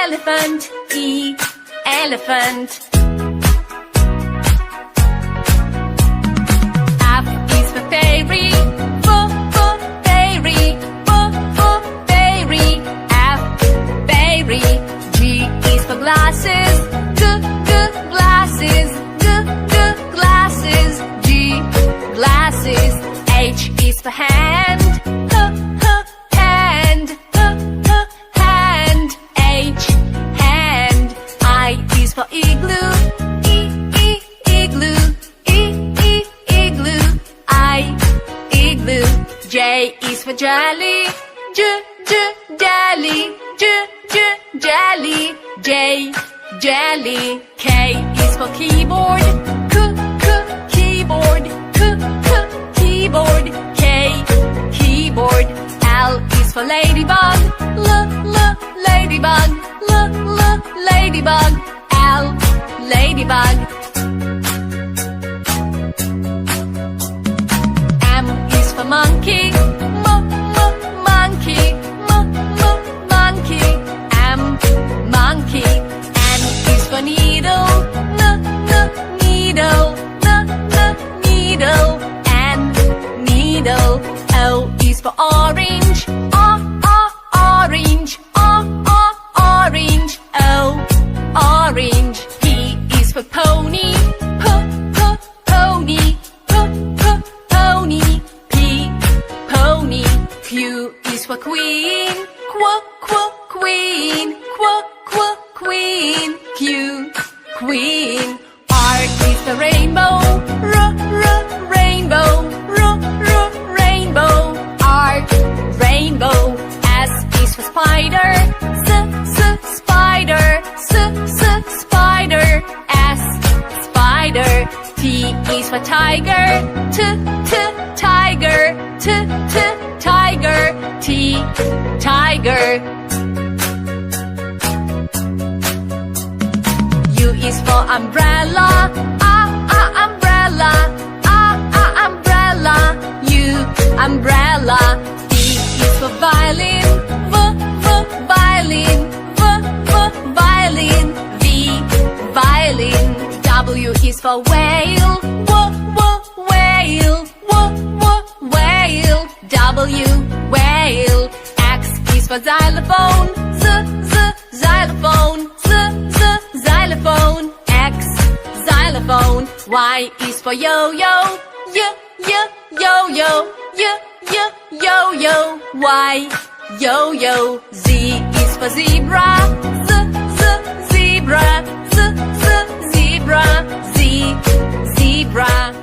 elephant. E, elephant. F is for fairy. Fairy. Fairy. F, fairy. G is for glasses. Glasses. Glasses. G, glasses. H is for hand. Hand. Hand. H, hand. I is for igloo. Igloo. Igloo. I, igloo. J is for jelly. Jelly. Jelly. J, jelly. K is for keyboard. Keyboard. Keyboard. K, keyboard. L is for ladybug. Ladybug. Ladybug. L, ladybug. M is for monkey. Monkey. Monkey. M, monkey. N is for needle. Needle. Needle. N, needle. O is for orange. Orange. Orange. O, orange. P is for pony. Pony. Pony. P, pony. Q is for queen. Queen. Queen. Q, queen. R is the rainbow. Rainbow. Rainbow. R, rainbow. S is for spider. Spider. Spider. S, spider. T is for tiger. Tiger. Tiger. T, tiger. U is for umbrella. Umbrella. Umbrella. U, umbrella. V is for violin. Violin. Violin. V, violin. W is for whale. Whale. Whale. W, whale. X is for xylophone. Xylophone. Xylophone. X, xylophone. Y is for yo-yo. Yo-yo. Yo-yo. Y, yo-yo. Z is for zebra. Zebra. Zebra. Z, zebra.